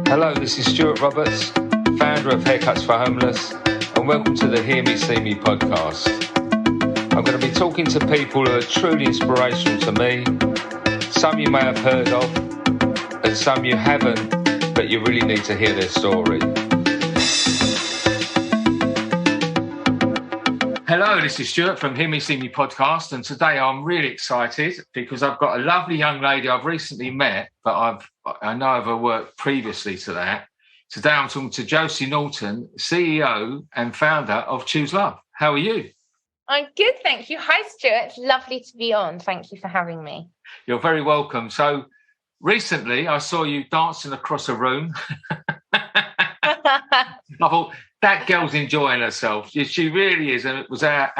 Hello, this is Stuart Roberts, founder of Haircuts for Homeless, and welcome to the Hear Me, See Me podcast. I'm going to be talking to people who are truly inspirational to me. Some you may have heard of, and some you haven't, but you really need to hear their story. Hello, this is Stuart from Hear Me, See Me podcast, and today I'm really excited because I've got a lovely young lady I've recently met, but I know of her work previously to that. Today I'm talking to Josie Naughton, CEO and founder of Choose Love. How are you? I'm good, thank you. Hi, Stuart. It's lovely to be on. Thank you for having me. You're very welcome. So recently I saw you dancing across a room. I thought, that girl's enjoying herself. She really is. And it was our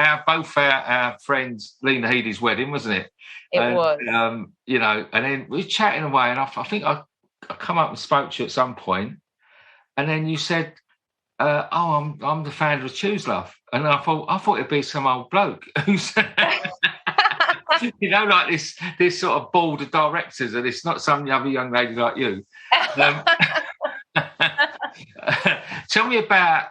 friend's Lena Headey's wedding, wasn't it? It was. And then we were chatting away, and I think I come up and spoke to you at some point, and then you said, I'm the founder of Choose Love. And I thought it'd be some old bloke who's like this sort of board of directors, and it's not some other young lady like you. Tell me about,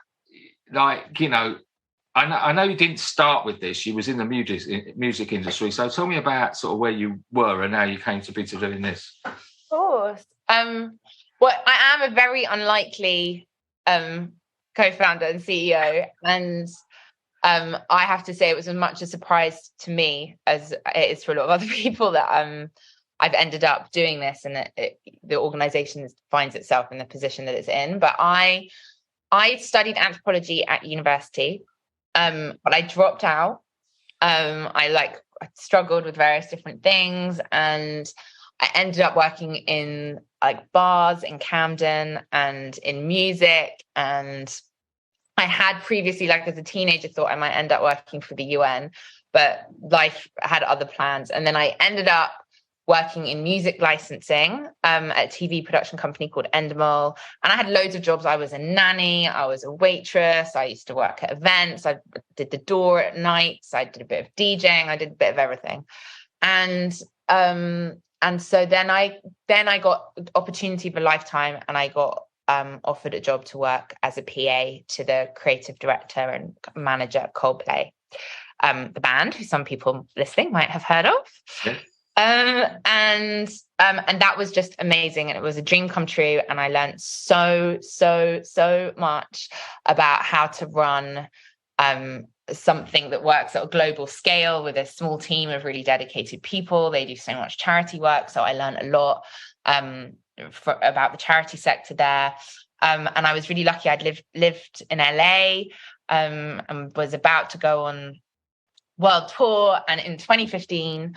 I know you didn't start with this. You was in the music industry. So tell me about sort of where you were and how you came to be doing this. Of course. Well, I am a very unlikely co-founder and CEO. And I have to say it was as much a surprise to me as it is for a lot of other people that I've ended up doing this, and the organization finds itself in the position that it's in. But I studied anthropology at university, but I dropped out. I struggled with various different things, and I ended up working in bars in Camden and in music. And I had previously, as a teenager, thought I might end up working for the UN, but life had other plans. And then I ended up working in music licensing at a TV production company called Endemol. And I had loads of jobs. I was a nanny, I was a waitress, I used to work at events, I did the door at nights, I did a bit of DJing, I did a bit of everything. And so then I got opportunity of a lifetime, and I got offered a job to work as a PA to the creative director and manager at Coldplay, the band, who some people listening might have heard of. Yeah. And that was just amazing, and it was a dream come true. And I learned so much about how to run something that works at a global scale with a small team of really dedicated people. They do so much charity work, so I learned a lot about the charity sector there. And I was really lucky. I'd lived in LA and was about to go on world tour, and in 2015.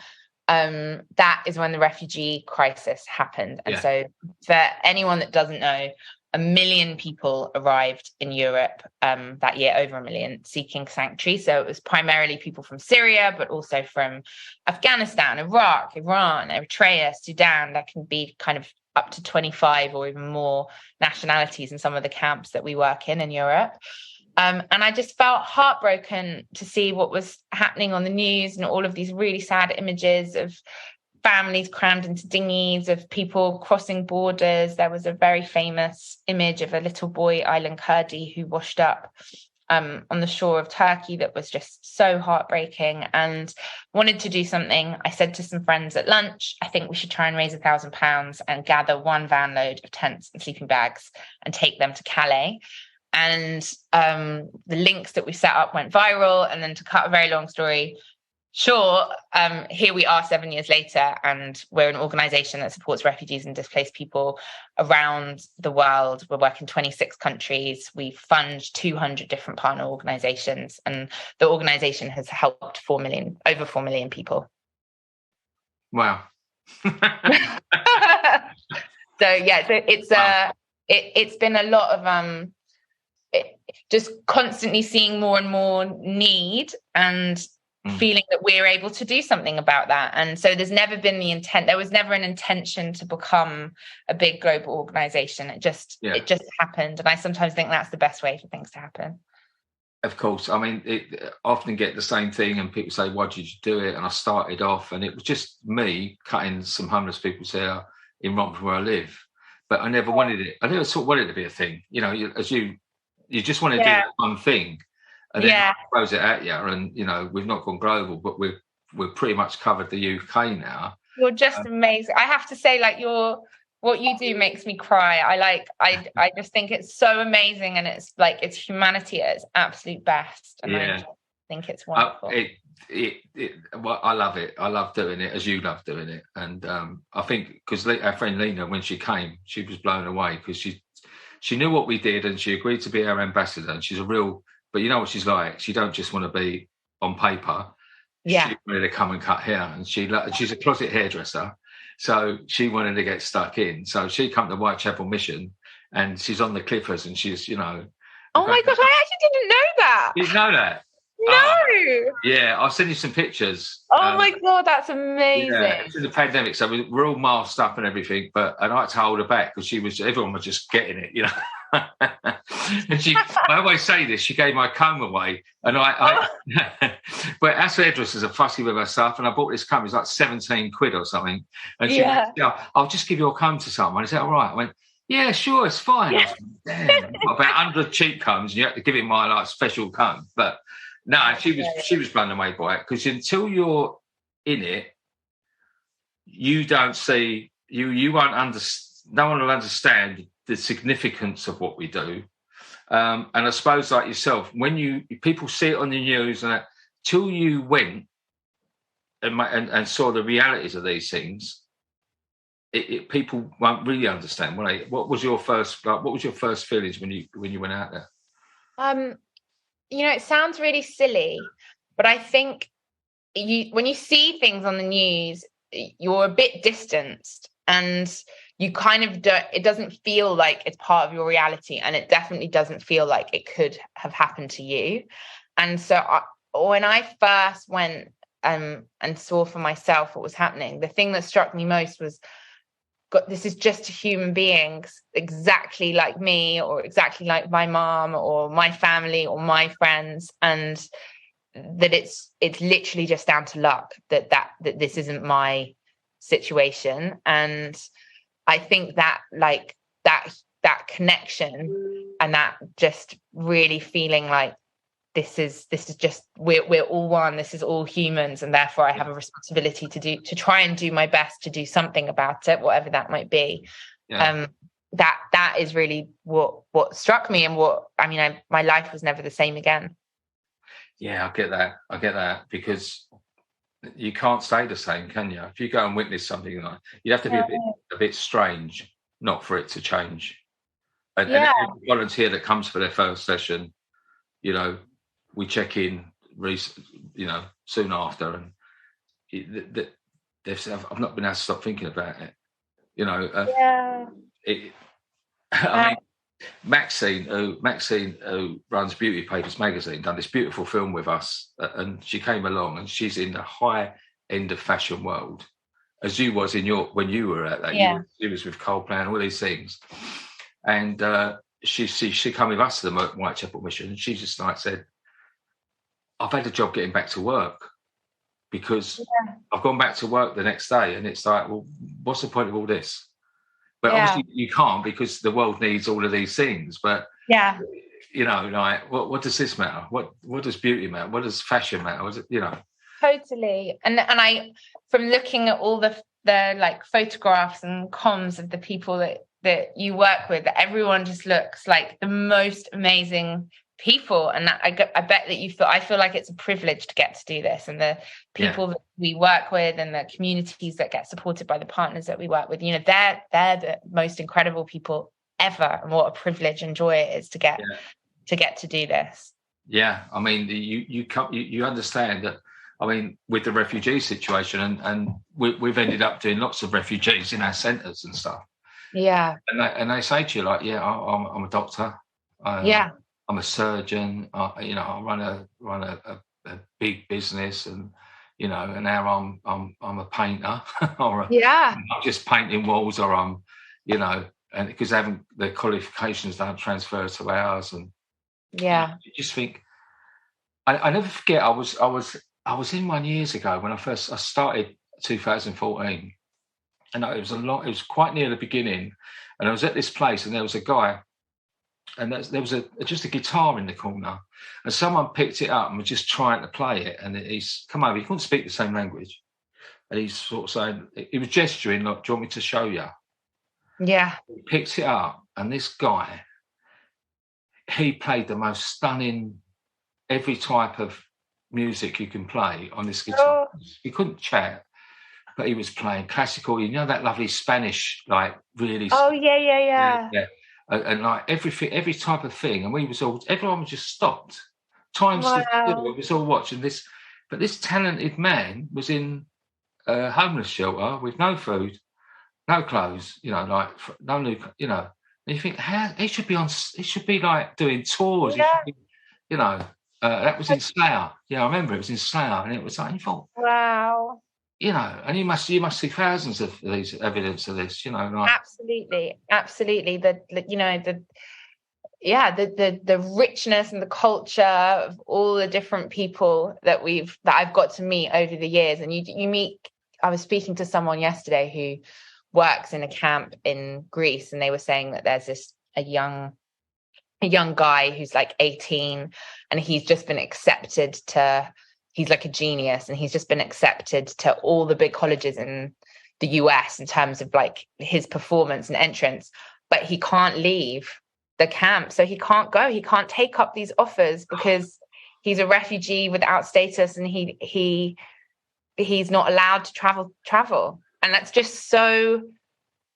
That is when the refugee crisis happened. And so for anyone that doesn't know, 1 million people arrived in Europe that year, over 1 million, seeking sanctuary. So it was primarily people from Syria, but also from Afghanistan, Iraq, Iran, Eritrea, Sudan. There can be kind of up to 25 or even more nationalities in some of the camps that we work in Europe. And I just felt heartbroken to see what was happening on the news, and all of these really sad images of families crammed into dinghies, of people crossing borders. There was a very famous image of a little boy, Aylan Kurdi, who washed up on the shore of Turkey. That was just so heartbreaking, and wanted to do something. I said to some friends at lunch, I think we should try and raise £1,000 and gather one van load of tents and sleeping bags and take them to Calais. And the links that we set up went viral. And then, to cut a very long story short, here we are 7 years later, and we're an organization that supports refugees and displaced people around the world. We work in 26 countries. We fund 200 different partner organizations, and the organization has helped over 4 million people. Wow. So it's been a lot of just constantly seeing more and more need, and feeling that we're able to do something about that. And so there's never been there was never an intention to become a big global organization. It just happened. And I sometimes think that's the best way for things to happen. Of course. I mean, I often get the same thing, and people say, why did you do it? And I started off, and it was just me cutting some homeless people's hair in Romford, where I live. but I never wanted it. I never sort of wanted it to be a thing. You know, you just want to do that one thing, and then it throws it at you. And you know, we've not gone global, but we've pretty much covered the UK now. You're just amazing. I have to say, like, what you do makes me cry. I just think it's so amazing, and it's like it's humanity at its absolute best. And I think it's wonderful. Well, I love it. I love doing it as you love doing it. And I think because our friend Lena, when she came, she was blown away because she knew what we did and she agreed to be our ambassador. And she's a real, but you know what she's like. She don't just want to be on paper. Yeah. She wanted to come and cut hair, and she's a closet hairdresser, so she wanted to get stuck in. So she come to Whitechapel Mission, and she's on the Clippers, and she's, you know. Oh my gosh, I actually didn't know that. You know that? No. Yeah, I'll send you some pictures. Oh my God, that's amazing. Yeah, it's in the pandemic, so we're all masked up and everything, but I like to hold her back because everyone was just getting it, you know. And I always say this, she gave my comb away, and but as hairdressers are fussy with her stuff, and I bought this comb, it's like 17 quid or something, and she went, I'll just give you a comb to someone. Is that all right? I went, yeah, sure, it's fine. Yeah. Damn, about 100 cheap combs, and you have to give him my like special comb. But no, she was blown away by it because until you're in it, you don't see you won't understand. No one will understand the significance of what we do. And I suppose, like yourself, when people see it on the news, and till you went and saw the realities of these things, people won't really understand. What was your first feelings when you went out there? You know, it sounds really silly, but I think when you see things on the news, you're a bit distanced, and you kind of don't. It doesn't feel like it's part of your reality, and it definitely doesn't feel like it could have happened to you. And so, when I first went and saw for myself what was happening, the thing that struck me most was, God, this is just human beings exactly like me, or exactly like my mom or my family or my friends, and that it's literally just down to luck that this isn't my situation. And I think that like that connection and that just really feeling like this is just we're all one, this is all humans, and therefore I have a responsibility to try and do my best to do something about it, whatever that might be. That is really what struck me, and my life was never the same again. Yeah, I get that because you can't stay the same, can you? If you go and witness something like, you have to be a bit strange not for it to change. And every volunteer that comes for their first session, you know, we check in, you know, soon after, and they've said, I've not been able to stop thinking about it. You know, I mean, Maxine, who runs Beauty Papers magazine, done this beautiful film with us, and she came along, and she's in the high end of fashion world, as you was when you were at that. Yeah. You was with Coldplay and all these things, and she came with us to the Whitechapel Mission, and she just like said, I've had a job getting back to work because I've gone back to work the next day, and it's like, well, what's the point of all this? But obviously you can't, because the world needs all of these things. But you know, like what does this matter? What does beauty matter? What does fashion matter? Was it, you know? Totally. And I, from looking at all the like photographs and comms of the people that you work with, everyone just looks like the most amazing people, and I bet that I feel like it's a privilege to get to do this, and the people that we work with and the communities that get supported by the partners that we work with, you know, they're the most incredible people ever, and what a privilege and joy it is to get to do this. Yeah, I mean, you understand that. I mean, with the refugee situation, and we've ended up doing lots of refugees in our centres and stuff. Yeah, and they say to you like, I'm a doctor. I'm a surgeon. You know, I run a big business, and you know, and now I'm a painter, or I'm not just painting walls, or I'm, you know, and because their qualifications don't transfer to ours, and you just think. I never forget. I was in one years ago when I started 2014, And it was quite near the beginning, and I was at this place, and there was a guy, and there was just a guitar in the corner, and someone picked it up and was just trying to play it, and he's come over. He couldn't speak the same language, and he's sort of saying, he was gesturing like, "Do you want me to show you?" Yeah. He picked it up, and this guy, he played the most stunning, every type of music you can play on this guitar. Oh. He couldn't chat, but he was playing classical. You know that lovely Spanish, like really. Oh yeah. And like every type of thing, and everyone was just stopped. Time stood still. It was all watching this, but this talented man was in a homeless shelter with no food, no clothes. You know, like no new. You know, and you think how he should be on. He should be like doing tours. Yeah. He should be, you know, that was in Slough. Yeah, I remember it was in Slough, and it was like you thought, wow. You know, and you must see thousands of these evidence of this. You know, like absolutely. The richness and the culture of all the different people that I've got to meet over the years. And you meet. I was speaking to someone yesterday who works in a camp in Greece, and they were saying that there's a young guy who's like 18, and he's just been accepted to. He's like a genius, and he's just been accepted to all the big colleges in the US in terms of like his performance and entrance, but he can't leave the camp. So he can't go. He can't take up these offers because he's a refugee without status, and he's not allowed to travel. And that's just so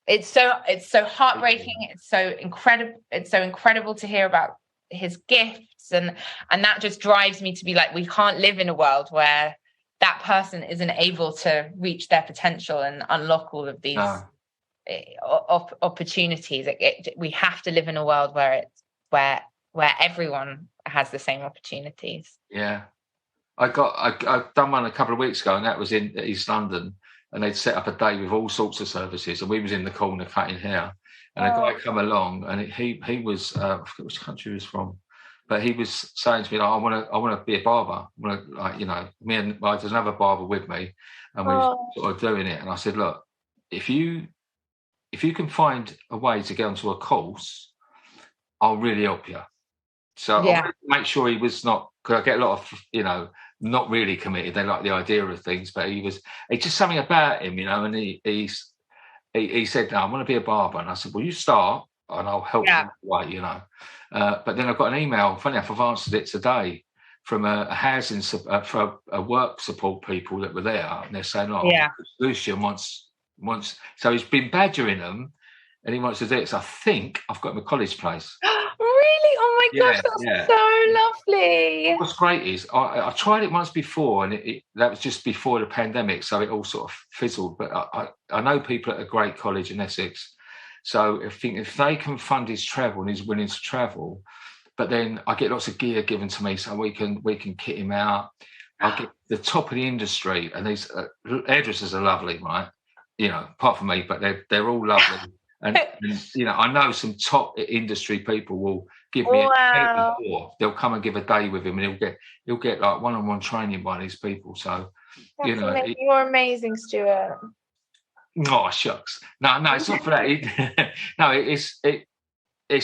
it's so heartbreaking. It's so incredible. It's so incredible to hear about his gifts, and that just drives me to be like, we can't live in a world where that person isn't able to reach their potential and unlock all of these opportunities. We have to live in a world where everyone has the same opportunities. Yeah, I've done one a couple of weeks ago, and that was in East London, and they'd set up a day with all sorts of services, and we was in the corner cutting hair, and a guy come along, and he was I forget which country he was from, but he was saying to me, like, I want to be a barber. I want to, like, you know, there's another barber with me, and we were sort of doing it. And I said, look, if you can find a way to get onto a course, I'll really help you. So I wanted to make sure he was not, because I get a lot of, you know, not really committed. They like the idea of things, but it's just something about him, you know. And he said, no, I want to be a barber. And I said, well, you start and I'll help you away, you know. But then I got an email, funny enough, I've answered it today, from a housing, for a work support people that were there. And they're saying, Lucian wants, so he's been badgering them and he wants to do it. So I think I've got him a college place. Really? Oh my gosh, that's so lovely. What's great is I tried it once before, and that was just before the pandemic, so it all sort of fizzled. But I know people at a great college in Essex, so I think if they can fund his travel and he's willing to travel, but then I get lots of gear given to me, so we can kit him out. I get the top of the industry, and these hairdressers are lovely, right? You know, apart from me, but they're all lovely. And you know, I know some top industry people will give me a day before. They'll come and give a day with him, and he'll get like one-on-one training by these people. So, you know, you're amazing, Stuart. Oh shucks! No, it's not for that. No, it's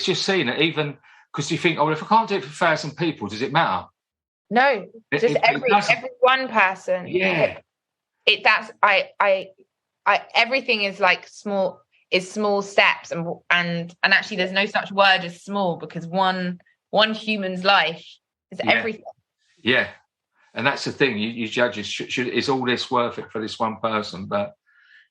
just seeing it. Even because you think, oh, if I can't do it for 1,000 people, does it matter? No, just every one person. Yeah. Everything is like small. Is small steps, and actually there's no such word as small, because one human's life is everything. Yeah, and that's the thing. You judge is all this worth it for this one person? But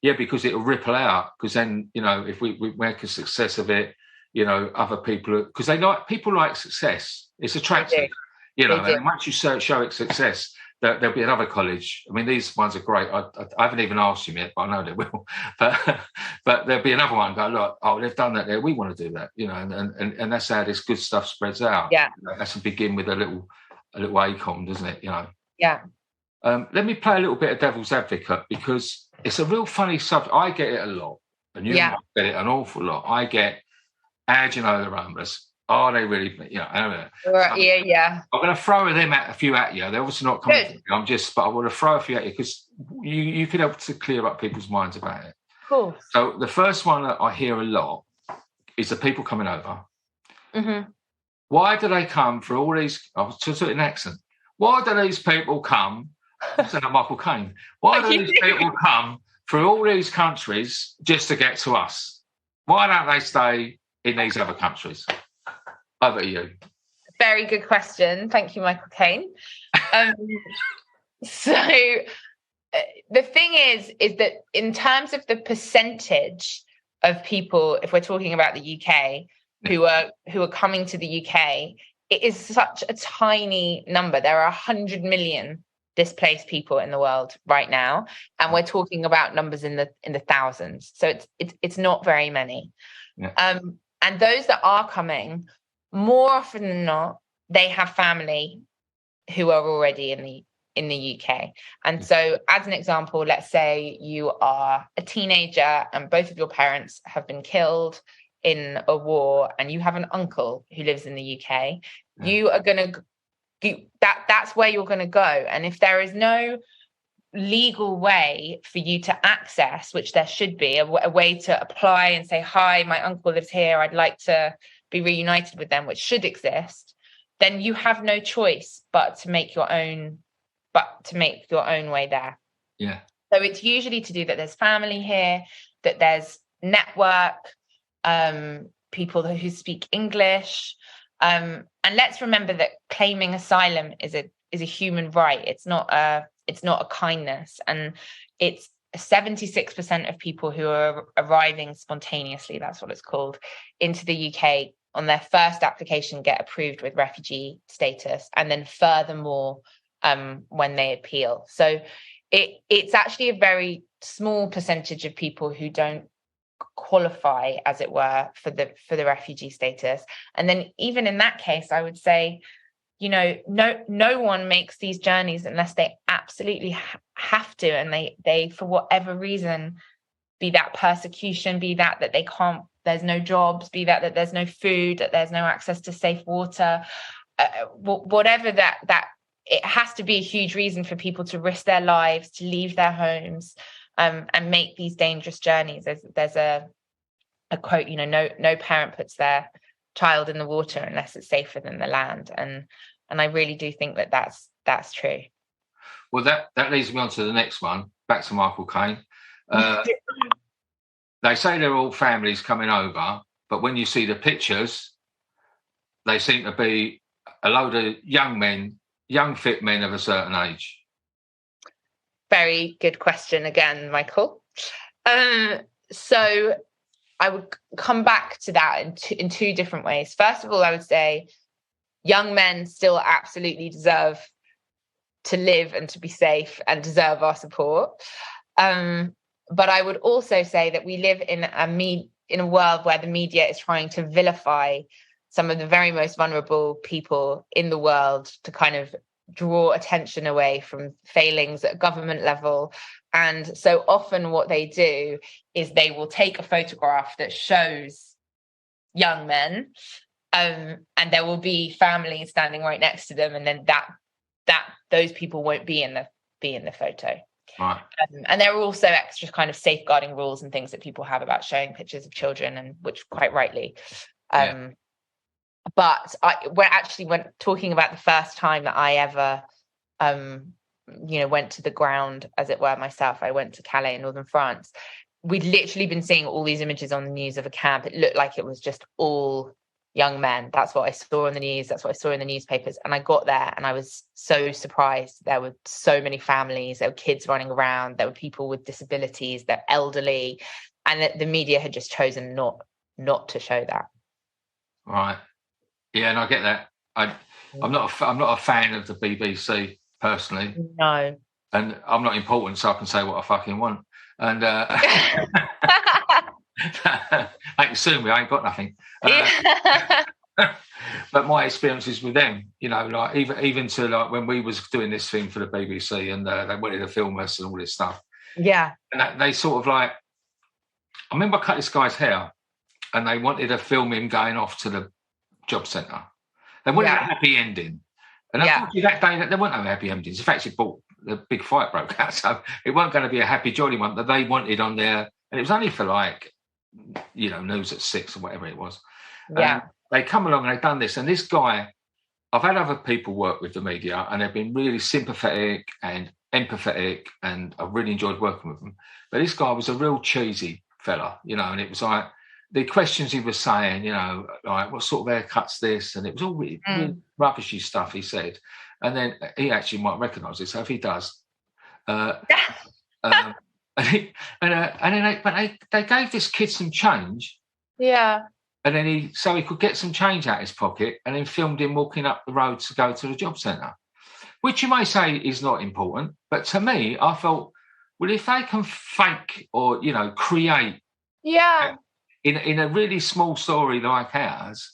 yeah, because it'll ripple out. Because then, you know, if we make a success of it, you know, other people, because people like success. It's attractive, you know. And once you show it success, there'll be another college. I mean, these ones are great. I haven't even asked him yet, but I know they will. But there'll be another one. Go, look, oh, they've done that there. We want to do that, you know. And that's how this good stuff spreads out. Yeah, you know, that's to begin with a little acorn, doesn't it? You know. Yeah. Let me play a little bit of devil's advocate, because it's a real funny subject. I get it a lot, and you might get it an awful lot. I get, how do you know they're homeless? Are they really? You know, I don't know. Yeah. I'm going to throw a few at you. They're obviously not coming. But I want to throw a few at you, because you can help to clear up people's minds about it. course. So the first one that I hear a lot is the people coming over. Mm-hmm. Why do they come for all these? I was just an accent. Why do these people come? I'm saying Michael Caine. Why do these people come for all these countries just to get to us? Why don't they stay in these other countries? Over to you. Very good question. Thank you, Michael Caine. So the thing is that in terms of the percentage of people, if we're talking about the UK, who are coming to the UK, it is such a tiny number. There are 100 million displaced people in the world right now, and we're talking about numbers in the thousands. So it's not very many. Yeah. And those that are coming, more often than not, they have family who are already in the UK. And so, as an example, let's say you are a teenager and both of your parents have been killed in a war, and you have an uncle who lives in the UK. You are going to that's where you're going to go. And if there is no legal way for you to access, which there should be, a way to apply and say, hi, my uncle lives here, I'd like to be reunited with them, which should exist, then you have no choice but to make your own way there. Yeah. So it's usually to do that there's family here, that there's network, people who speak English, and let's remember that claiming asylum is a human right. It's not a kindness, and it's 76% of people who are arriving spontaneously, that's what it's called, into the UK on their first application get approved with refugee status, and then furthermore when they appeal. So it's actually a very small percentage of people who don't qualify, as it were, for the refugee status. And then even in that case, I would say, no one makes these journeys unless they absolutely have to, and they for whatever reason, be that persecution, be that they can't, there's no jobs, be that there's no food, that there's no access to safe water, whatever that it has to be a huge reason for people to risk their lives, to leave their homes, and make these dangerous journeys. There's a quote, no parent puts their child in the water unless it's safer than the land, and I really do think that's true. Well, that leads me on to the next one. Back to Michael Caine. They say they're all families coming over, but when you see the pictures, they seem to be a load of young fit men of a certain age. Very good question again, Michael. So I would come back to that in two different ways. First of all, I would say young men still absolutely deserve to live and to be safe and deserve our support. But I would also say that we live in a world where the media is trying to vilify some of the very most vulnerable people in the world to kind of draw attention away from failings at government level. And so often what they do is they will take a photograph that shows young men, and there will be families standing right next to them, and then that those people won't be in the photo. Right. And there are also extra kind of safeguarding rules and things that people have about showing pictures of children, and which quite rightly. But when talking about the first time that I ever, went to the ground, as it were, myself, I went to Calais in northern France. We'd literally been seeing all these images on the news of a camp. It looked like it was just all young men. That's what I saw on the news. That's what I saw in the newspapers. And I got there and I was so surprised. There were so many families. There were kids running around. There were people with disabilities. They're elderly. And the media had just chosen not to show that. Right. Yeah, and I get that. I'm not a fan of the BBC personally. No. And I'm not important, so I can say what I fucking want. And they can sue me. I ain't got nothing. But my experiences with them, like even to like when we was doing this thing for the BBC, and they wanted to film us and all this stuff. Yeah. And they sort of like, I remember I cut this guy's hair, and they wanted to film him going off to the job centre. They wanted a happy ending. And unfortunately that day there weren't no happy endings. In fact, the big fight broke out, so it wasn't going to be a happy jolly one that they wanted on their And it was only for like, news at 6 or whatever it was. Yeah. They come along and they've done this. And this guy, I've had other people work with the media and they've been really sympathetic and empathetic, and I've really enjoyed working with them. But this guy was a real cheesy fella, and it was like the questions he was saying, like what sort of haircut's this? And it was all really rubbishy stuff he said. And then he actually might recognise it. So if he does, but they gave this kid some change. Yeah. And then he could get some change out of his pocket, and then filmed him walking up the road to go to the job centre, which you may say is not important. But to me, I felt, well, if they can fake or, create in a really small story like ours,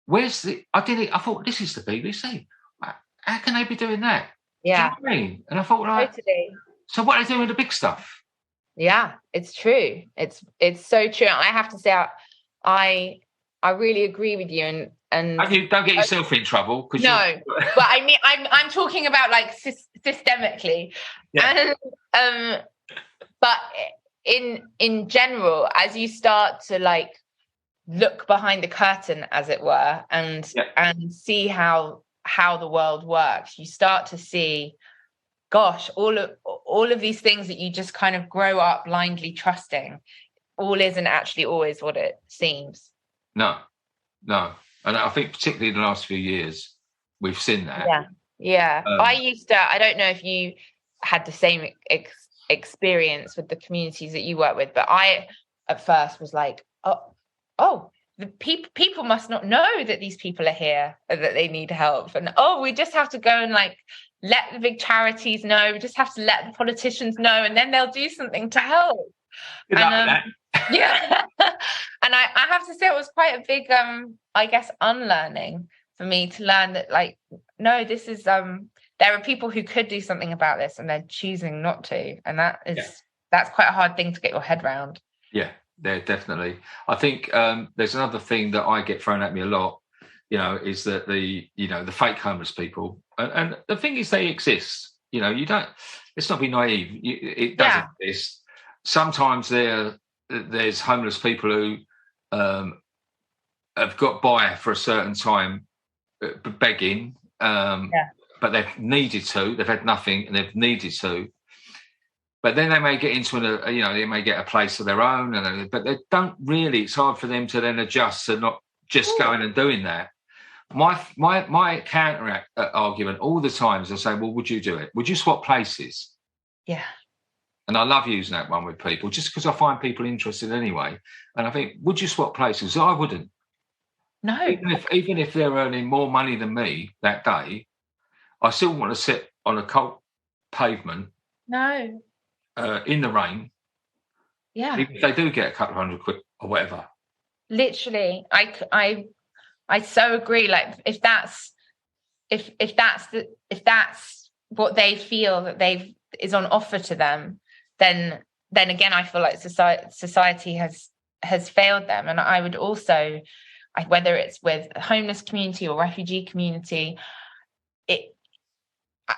where's I thought, this is the BBC. How can they be doing that? Yeah. Do you know what I mean? And I thought, totally. So what are they doing with the big stuff? Yeah, it's true. It's so true. I have to say, I really agree with you, and don't get yourself in trouble. No, but I mean, I'm talking about like systemically, but in general, as you start to like look behind the curtain, as it were, and see how the world works, you start to see, gosh, all of these things that you just kind of grow up blindly trusting, all isn't actually always what it seems. No. And I think particularly in the last few years, we've seen that. Yeah. I don't know if you had the same experience with the communities that you work with, but I at first was like, oh, the people must not know that these people are here and that they need help. And we just have to go and like let the big charities know. We just have to let the politicians know, and then they'll do something to help. Good luck with that. Yeah. And I have to say it was quite a big I guess unlearning for me to learn that, like, no, this is there are people who could do something about this and they're choosing not to, and that's quite a hard thing to get your head around. Yeah, definitely. I think there's another thing that I get thrown at me a lot, is that the fake homeless people, and the thing is they exist. Let's not be naive. It does exist. Sometimes there's homeless people who have got by for a certain time begging, but they've needed to. They've had nothing and they've needed to. But then they may get into they may get a place of their own, but they don't really. It's hard for them to then adjust to not just going and doing that. My counter argument all the time is I say, well, would you do it? Would you swap places? Yeah. And I love using that one with people just because I find people interested anyway. And I think, would you swap places? I wouldn't. No. Even if they're earning more money than me that day, I still want to sit on a cold pavement. No. In the rain. Yeah. Even if they do get a couple of £100 or whatever. Literally, I so agree. Like if that's what they feel that is on offer to them, then again I feel like society has failed them. And I would also, whether it's with a homeless community or refugee community,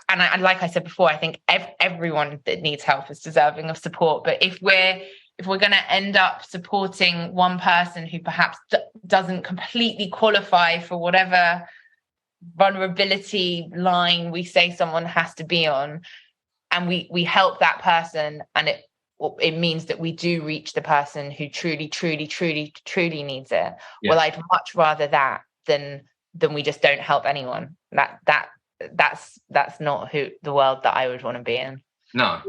and like I said before, I think everyone that needs help is deserving of support. But if we're going to end up supporting one person who perhaps doesn't completely qualify for whatever vulnerability line we say someone has to be on, and we help that person, and it means that we do reach the person who truly needs it. Yeah. Well, I'd much rather that than we just don't help anyone. That's not the world that I would want to be in. No.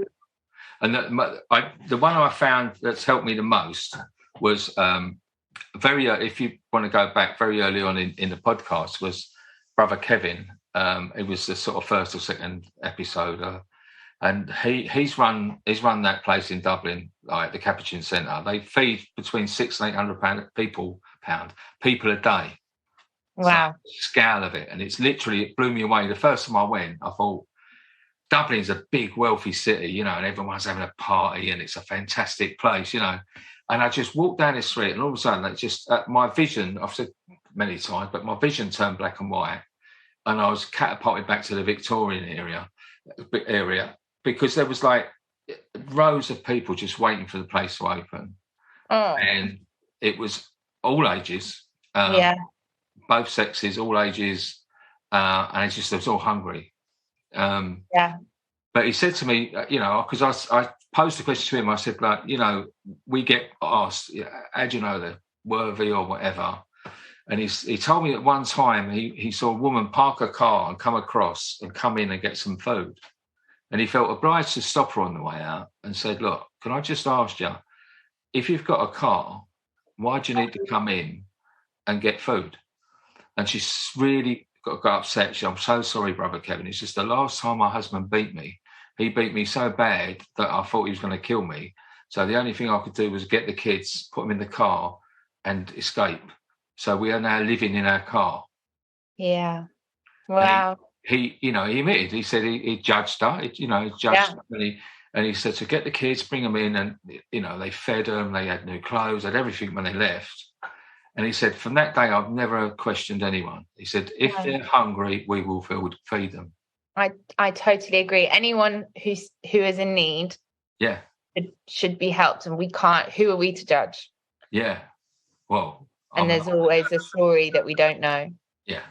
And the one I found that's helped me the most was if you want to go back very early on in the podcast, was Brother Kevin. It was the sort of first or second episode, and he's run that place in Dublin, like the Capuchin Centre. They feed between 600 and 800 people a day. Wow. So, scale of it, and it blew me away. The first time I went, I thought, Dublin's a big, wealthy city, and everyone's having a party, and it's a fantastic place, And I just walked down the street, and all of a sudden, my vision, I've said many times, but my vision turned black and white, and I was catapulted back to the Victorian area, because there was like rows of people just waiting for the place to open. Oh, And it was all ages, yeah, both sexes, all ages, and it's just, they was all hungry. yeah, But he said to me, because I posed the question to him, I said, like, we get asked, how do you know they're worthy or whatever? And he told me at one time he saw a woman park a car and come across and come in and get some food. And he felt obliged to stop her on the way out and said, look, can I just ask you, if you've got a car, why do you need to come in and get food? And she really got upset. She said, I'm so sorry, brother Kevin. It's just the last time my husband beat me, he beat me so bad that I thought he was going to kill me. So the only thing I could do was get the kids, put them in the car and escape. So we are now living in our car. yeah. Wow. He admitted, he said he judged her, he judged her, and he said, so get the kids, bring them in, and, they fed them, they had new clothes, had everything when they left. And he said, from that day, I've never questioned anyone. He said, if they're hungry, we will feed them. I totally agree. Anyone who is in need, should be helped, and we can't. Who are we to judge? Yeah, well, and there's always a story that we don't know. Yeah,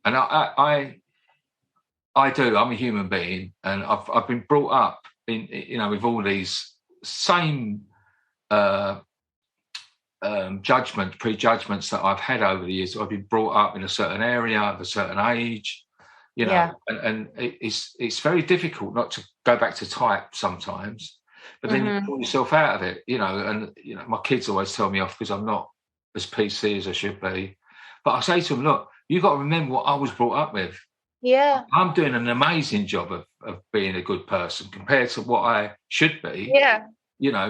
and I do. I'm a human being, and I've been brought up in with all these same prejudgments that I've had over the years. I've been brought up in a certain area at a certain age. And it's very difficult not to go back to type sometimes, but then you pull yourself out of it, and my kids always tell me off because I'm not as PC as I should be. But I say to them, look, you've got to remember what I was brought up with. Yeah. I'm doing an amazing job of being a good person compared to what I should be. Yeah.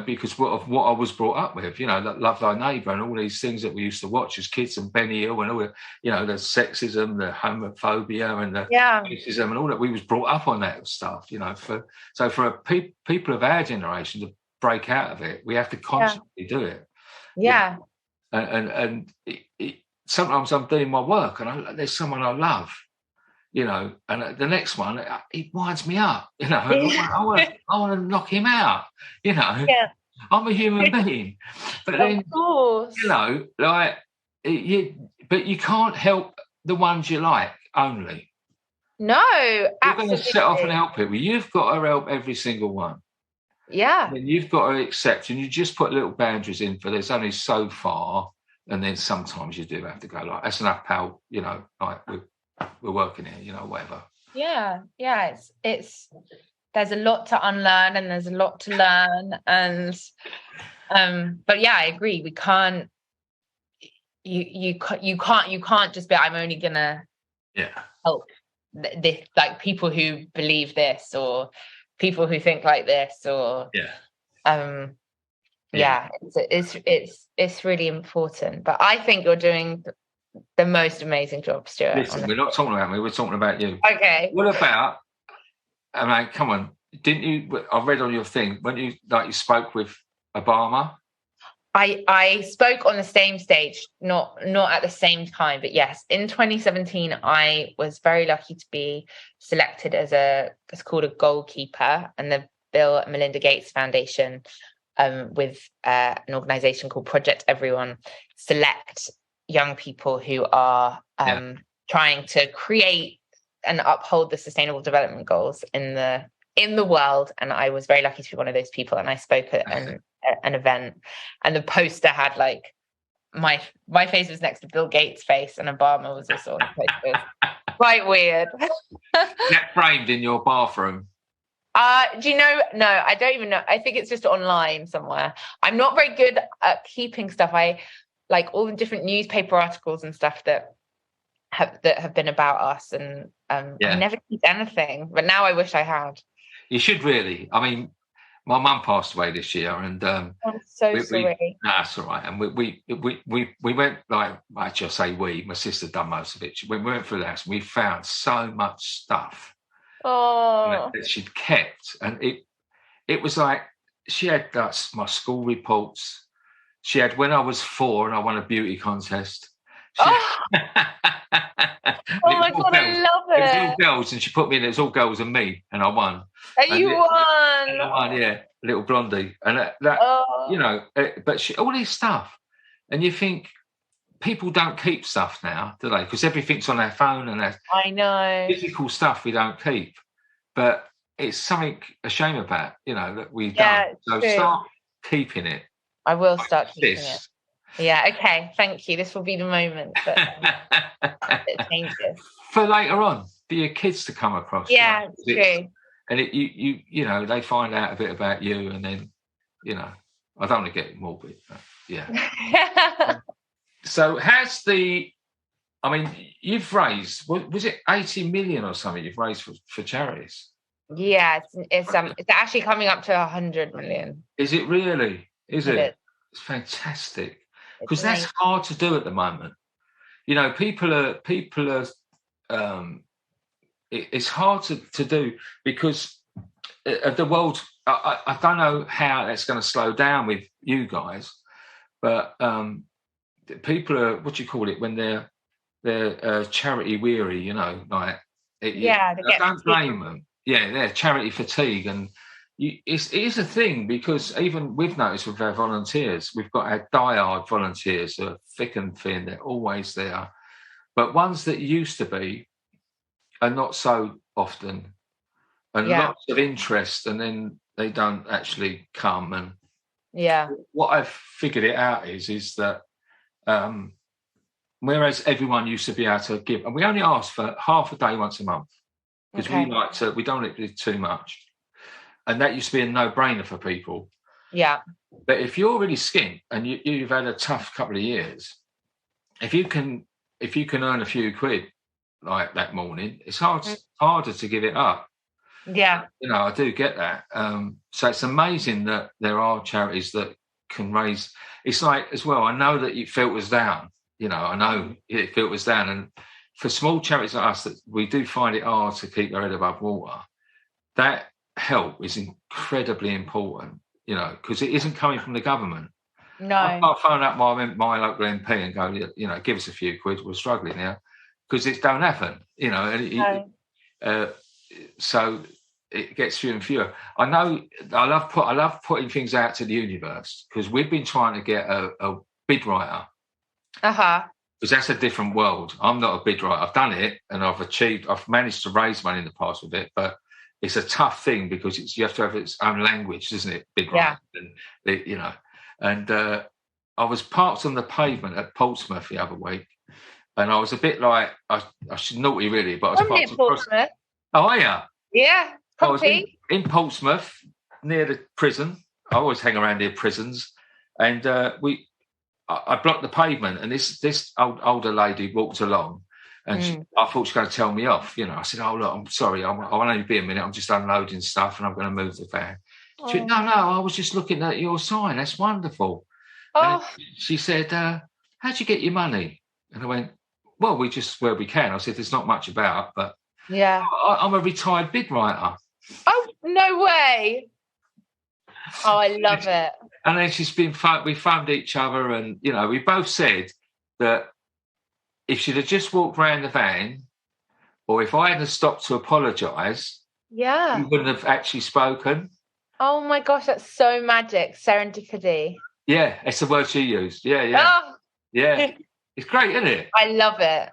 Because of what I was brought up with, that Love Thy Neighbour and all these things that we used to watch as kids, and Benny Hill and all the, the sexism, the homophobia and the racism and all that. We was brought up on that stuff, for people of our generation to break out of it, we have to constantly do it. Yeah. And sometimes I'm doing my work and there's someone I love, and the next one, he winds me up, I want to knock him out, I'm a human being. But then, of course. but you can't help the ones you like only. No, you're absolutely. going to set off and help people. You've got to help every single one. Yeah. And you've got to accept, and you just put little boundaries in for there's only so far, and then sometimes you do have to go like, that's enough, pal, like we're working here, whatever. Yeah. It's there's a lot to unlearn and there's a lot to learn, and but yeah, I agree. We can't. You can't just be, I'm only gonna help like people who believe this or people who think like this or it's really important. But I think you're doing the most amazing job, Stuart. Listen, we're not talking about me, we're talking about you. Okay. What about, come on, didn't you, I read on your thing, when you spoke with Obama? I spoke on the same stage, not at the same time, but yes, in 2017, I was very lucky to be selected as it's called a goalkeeper, and the Bill and Melinda Gates Foundation, with an organization called Project Everyone, select young people who are trying to create and uphold the Sustainable Development Goals in the world. And I was very lucky to be one of those people. And I spoke at an event, and the poster had like my face was next to Bill Gates' face, and Obama was also on the poster. Quite weird. Get framed in your bathroom. Do you know? No, I don't even know. I think it's just online somewhere. I'm not very good at keeping stuff. I like all the different newspaper articles and stuff that have been about us, and I never keep anything. But now I wish I had. You should really. I mean, my mum passed away this year, and I'm so sorry. That's all right. And we went, like, actually I say my sister done most of it. We went through the house and we found so much stuff that she'd kept, and it was like she had my school reports. She had when I was 4 and I won a beauty contest. Oh, oh my God, I love It was all it. girls, and she put me in. It was all girls and me, and I won. And you And I won. won, yeah, little blondie, and that Oh, but all this stuff, and you think people don't keep stuff now, do they? Because everything's on their phone, and that I know. physical stuff we don't keep. But it's something a shame about, that we Yeah, don't. it's So true. start keeping it. I will start keeping it. This. Yeah, okay, thank you. This will be the moment that it changes. For later on, for your kids to come across. Yeah, it's true. And they find out a bit about you, and then, I don't want to get morbid, but yeah. So you've raised, was it 80 million or something you've raised for charities? Yeah, it's actually coming up to 100 million. Is it really? Is it? Is. It's fantastic, because that's hard to do at the moment. People are it's hard to do because the world. I don't know how that's going to slow down with you guys, but people are, what do you call it, when they're charity weary, like I don't blame them. Yeah, they're charity fatigue, and it is a thing, because even we've noticed with our volunteers, we've got our diehard volunteers who are thick and thin. They're always there, but ones that used to be are not so often, and lots of interest, and then they don't actually come. And what I've figured it out is that whereas everyone used to be able to give, and we only ask for half a day once a month, because we don't want to do too much, and that used to be a no-brainer for people. Yeah. But if you're really skint and you've had a tough couple of years, if you can earn a few quid like that morning, it's harder to give it up. Yeah. I do get that. So it's amazing that there are charities that can raise. It's like, as well, I know that it filters down. I know it filters down, and for small charities like us, that we do find it hard to keep their head above water. That help is incredibly important, because it isn't coming from the government. No. I can't phone up my local MP and go, give us a few quid, we're struggling now, because it don't happen, so it gets fewer and fewer. I know. I love putting things out to the universe, because we've been trying to get a bid writer. Because that's a different world. I'm not a bid writer. I've done it, and I've managed to raise money in the past with it, but it's a tough thing, because you have to have its own language, isn't it? Bid writer, and I was parked on the pavement at Portsmouth the other week, and I was a bit like, I should naughty really, but I was parked Portsmouth. Oh, are you? Yeah, I was in Portsmouth, near the prison. I always hang around near prisons, and I blocked the pavement, and this older lady walked along, and I thought she was going to tell me off. I said, "Oh look, I'm sorry, I'll only be a minute. I'm just unloading stuff, and I'm going to move the van." She went, "No, I was just looking at your sign. That's wonderful." And she said, "How'd you get your money?" And I went, "Well, we just where we can." I said, "There's not much about, but I'm a retired bid writer." Oh, no way. Oh, I love it. And then we found each other, and we both said that if she'd have just walked around the van, or if I hadn't stopped to apologise, we wouldn't have actually spoken. Oh my gosh, that's so magic. Serendipity. Yeah, it's the word she used. Yeah. Oh. Yeah. It's great, isn't it? I love it.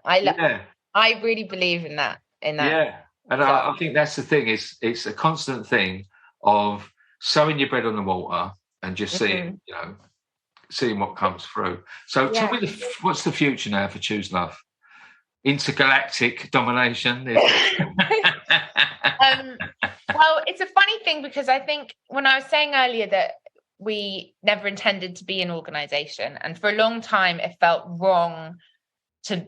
I really believe in that. Yeah. And I think that's the thing, it's a constant thing of sowing your bread on the water and just seeing what comes through. So tell me, what's the future now for Choose Love? Intergalactic domination? Well, it's a funny thing, because I think when I was saying earlier that we never intended to be an organisation, and for a long time it felt wrong to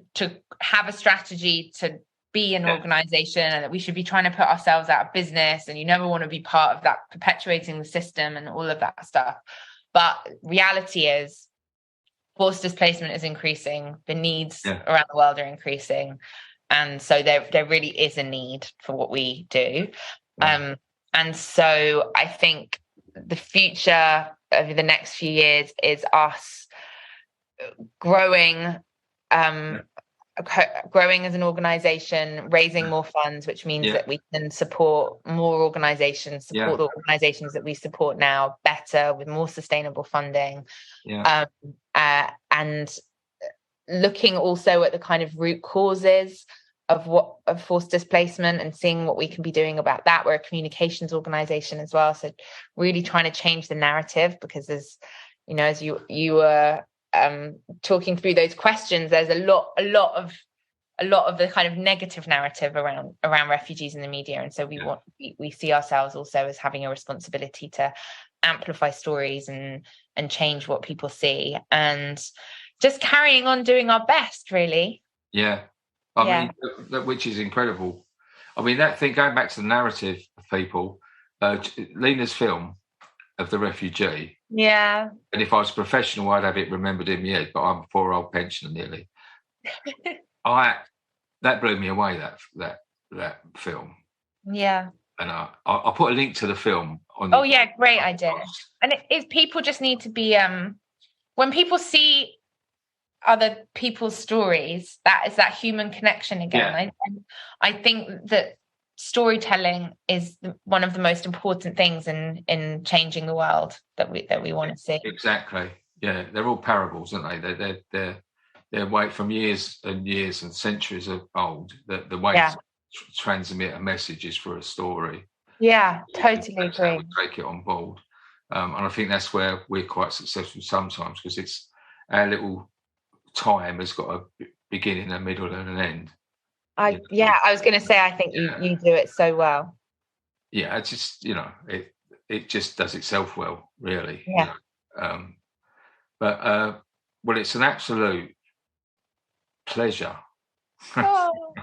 have a strategy to be an organisation, and that we should be trying to put ourselves out of business, and you never want to be part of that perpetuating the system and all of that stuff. But reality is, forced displacement is increasing, the needs around the world are increasing, and so there really is a need for what we do. And so I think the future over the next few years is us growing growing as an organization, raising more funds, which means that we can support more organizations, support the organizations that we support now better with more sustainable funding. And looking also at the kind of root causes of forced displacement and seeing what we can be doing about that. We're a communications organization as well, so really trying to change the narrative, because as you were talking through those questions, there's a lot of the kind of negative narrative around refugees in the media, and so we see ourselves also as having a responsibility to amplify stories and change what people see, and just carrying on doing our best, really. I mean, which is incredible. I mean, that thing, going back to the narrative of people, Lena's film of the refugee. Yeah. And if I was professional, I'd have it remembered in my head, but I'm a poor old pensioner nearly. That blew me away, that film. Yeah. And I'll put a link to the film on. Oh, yeah, great idea. And if people just need to be, when people see other people's stories, that is that human connection again. I think that storytelling is one of the most important things in changing the world that we want to see. Exactly. Yeah, they're all parables, aren't they? They're way from years and years and centuries of old. The way to transmit a message is for a story. Yeah, totally agree. We take it on board, and I think that's where we're quite successful sometimes, because it's our little time has got a beginning, a middle, and an end. I was going to say, I think you do it so well. Yeah, it's just it just does itself well, really. Yeah. But it's an absolute pleasure. Oh,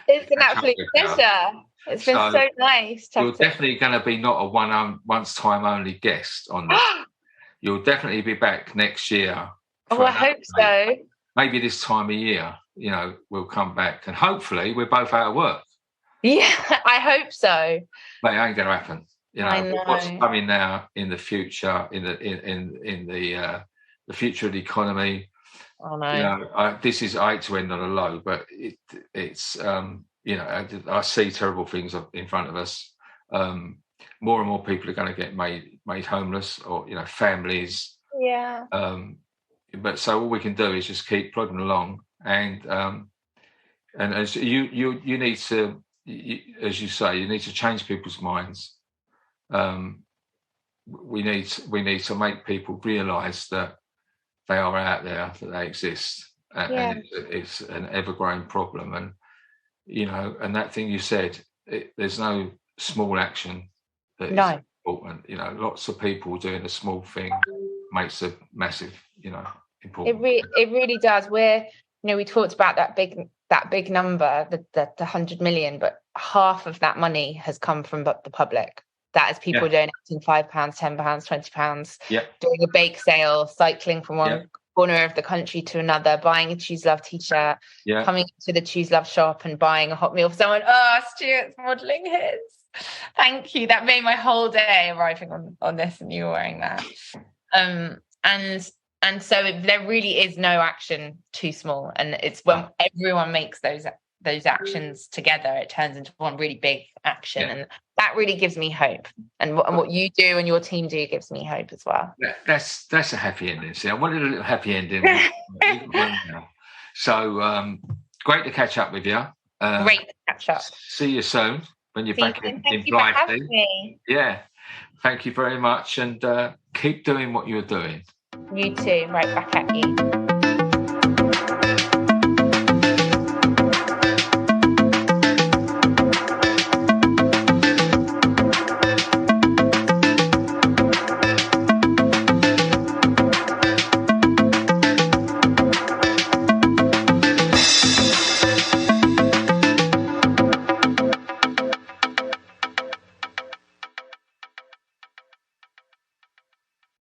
it's an absolute pleasure. It's been so nice. You're definitely going to be not a once time only guest on this. You'll definitely be back next year. Oh, I hope so. Maybe this time of year, we'll come back, and hopefully we're both out of work. Yeah, I hope so. But it ain't going to happen. I know. What's coming now in the future, in the future of the economy. Oh no. I hate to end on a low, but it's I see terrible things in front of us. More and more people are going to get made homeless, or families. Yeah. But so all we can do is just keep plodding along, and as you need to, as you say, you need to change people's minds. We need to make people realise that they are out there, that they exist, and it's an ever-growing problem. And and that thing you said, there's no small action that is important. Lots of people doing a small thing makes a massive, important. It really does. We talked about that big number, the 100 million, but half of that money has come from the public. That is people donating £5, £10, £20, doing a bake sale, cycling from one corner of the country to another, buying a Choose Love t-shirt, coming to the Choose Love shop and buying a hot meal for someone. Oh, Stuart's modelling his. Thank you. That made my whole day arriving on this, and you were wearing that. And so there really is no action too small, and it's when everyone makes those actions together, it turns into one really big action, and that really gives me hope. And what you do and your team do gives me hope as well. That's a happy ending. See, I wanted a little happy ending. So great to catch up with you. Great to catch up. See you soon when you're back in Blighty. Yeah, thank you very much, and keep doing what you're doing. You too. Right back at you.